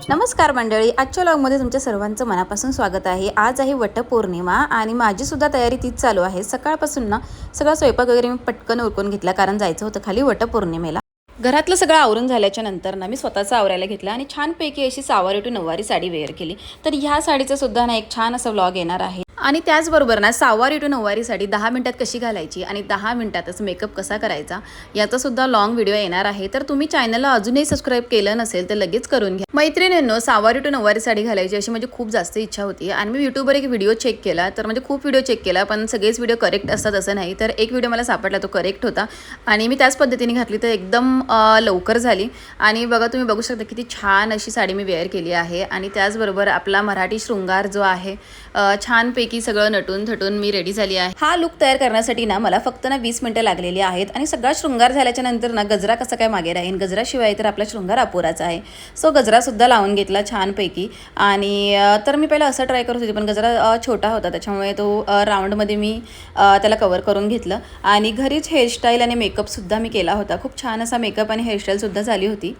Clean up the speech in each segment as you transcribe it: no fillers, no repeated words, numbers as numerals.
नमस्कार मंडळी, आजच्या व्लॉगमध्ये तुमच्या सर्वांचं मनापासून स्वागत आहे। आज आहे वटपौर्णिमा आणि माझी सुद्धा तयारी तीच चालू आहे। सकाळपासून ना सगळा स्वयंपाक वगैरे मी पटकन उरकून घेतला, कारण जायचं होतं खाली वटपौर्णिमेला। घरातलं सगळं आवरून झाल्याच्या नंतर ना मी स्वतःचा आवरायला घेतला आणि छानपैकी अशी सवारी टू नऊवारी साडी वेअर केली। तर ह्या साडीचा सुद्धा ना एक छान असा व्लॉग येणार आहे आणि त्याचबरोबर ना सवारी टू नऊवारी साडी 10 मिनिटात कशी घालायची आणि 10 मिनिटातच मेकअप कसा करायचा याचा सुद्धा लॉंग व्हिडिओ येणार आहे। तर तुम्ही चॅनलला अजूनही सबस्क्राइब केलं नसेल तर लगेच करून घ्या। मैत्रिणींनो, सवारी टू नऊवारी साडी घालायची अशी म्हणजे खूप जास्त इच्छा होती आणि मी यूट्यूबवर एक व्हिडिओ चेक केला, तर म्हणजे खूप व्हिडिओ चेक केला पण सगळेच व्हिडिओ करेक्ट असतात असं नाही। तर एक व्हिडिओ मला सापडला, तो करेक्ट होता आणि मी त्याच पद्धतीने घातली तर एकदम लवकर झाली। आणि बघा, तुम्ही बघू शकता किती छान अशी साडी मी वेअर केली आहे आणि त्याचबरोबर आपला मराठी शृंगार जो आहे छानपैकी सगळं नटून थटून मी रेडी झाली आहे। हा लुक तयार करण्यासाठी ना मला फक्त ना 20 मिनिटं लागलेली आहेत आणि सगळा शृंगार झाल्याच्या नंतर ना गजरा कसा काय मागे राहील, गजराशिवाय तर आपला शृंगार अपुराचा आहे। सो गजरा सुद्धा लावून घेतला छानपैकी आणि तर मी पहिला असं ट्राय करत होते पण गजरा छोटा होता, त्याच्यामुळे तो राऊंडमध्ये मी त्याला कव्हर करून घेतलं आणि घरीच हेअरस्टाईल आणि मेकअप सुद्धा मी केला होता। खूप छान असा मेकअप आणि हेअरस्टाईल सुद्धा झाली होती।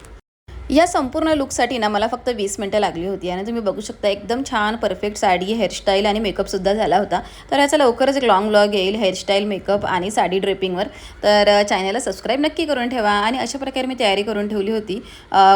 या संपूर्ण लुकसाठी ना मला फक्त 20 मिनिटं लागली होती आणि तुम्ही बघू शकता एकदम छान परफेक्ट साडी, हेअरस्टाईल आणि मेकअपसुद्धा झाला होता। तर याचा लवकरच एक लॉंग व्लॉग येईल हेअरस्टाईल, मेकअप आणि साडी ड्रेपिंगवर। तर चॅनलला सबस्क्राईब नक्की करून ठेवा। आणि अशा प्रकारे मी तयारी करून ठेवली होती।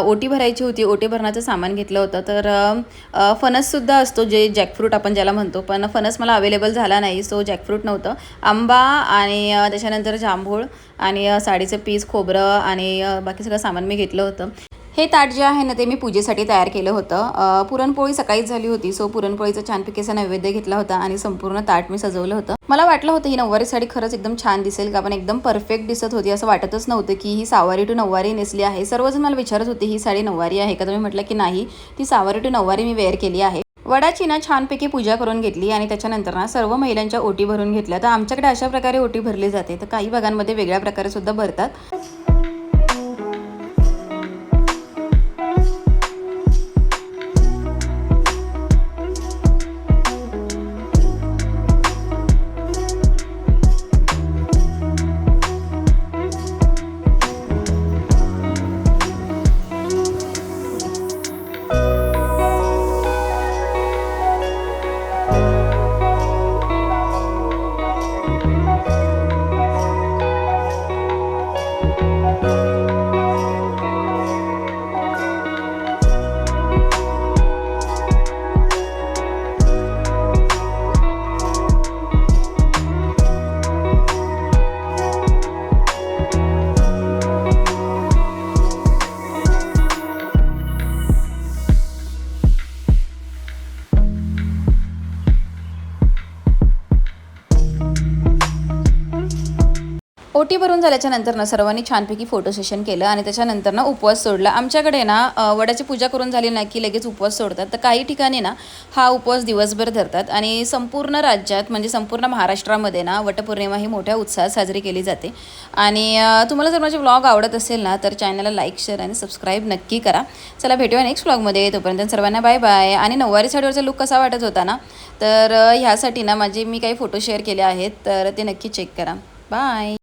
ओटी भरायची होती, ओटी भरण्याचं सामान घेतलं होतं। तर फणससुद्धा असतो, जे जॅकफ्रूट आपण ज्याला म्हणतो, पण फणस मला अवेलेबल झाला नाही, सो जॅकफ्रूट नव्हतं। आंबा आणि त्याच्यानंतर जांभूळ आणि साडीचं पीस, खोबरं आणि बाकी सगळं सामान मी घेतलं होतं। हे ताट जे आहे ना ते मी पूजेसाठी तयार केलं होतं। पुरणपोळी सकाळीच झाली होती, सो पुरणपोळीचा छानपैकी असा नैवेद्य घेतला होता आणि संपूर्ण ताट मी सजवलं होतं। मला वाटलं होतं ही नऊवारी साडी खरंच एकदम छान दिसेल का, पण एकदम परफेक्ट दिसत होती। असं वाटतच नव्हतं की ही सवारी टू नऊवारी नेसली आहे। सर्वजण मला विचारत होते ही साडी नऊवारी आहे का, तर मी म्हटलं की नाही, ती सवारी टू नऊवारी मी वेअर केली आहे। वडाची ना छानपैकी पूजा करून घेतली आणि त्याच्यानंतर ना सर्व महिलांच्या ओटी भरून घेतल्या। तर आमच्याकडे अशा प्रकारे ओटी भरली जाते, तर काही भागांमध्ये वेगळ्या प्रकारे सुद्धा भरतात। ओटी भरून झाल्याच्या नंतर ना सर्वांनी छानपैकी फोटो सेशन केलं आणि त्याच्यानंतर ना उपवास सोडला। आमच्याकडे ना वडाची पूजा करून झाली ना की लगेच उपवास सोडतात। तर काही ठिकाणी ना हा उपवास दिवसभर धरतात आणि संपूर्ण राज्यात म्हणजे संपूर्ण महाराष्ट्रामध्ये ना वटपौर्णिमा ही मोठ्या उत्साहात साजरी केली जाते। आणि तुम्हाला जर माझे व्लॉग आवडत असेल ना तर चॅनलला लाईक, शेअर आणि सबस्क्राईब नक्की करा। चला भेटूया नेक्स्ट व्लॉगमध्ये, तोपर्यंत सर्वांना बाय बाय। आणि नऊवारी साडीवरचा लुक कसा वाटत होता ना, तर ह्यासाठी ना मी काही फोटो शेअर केले आहेत, तर ते नक्की चेक करा। बाय।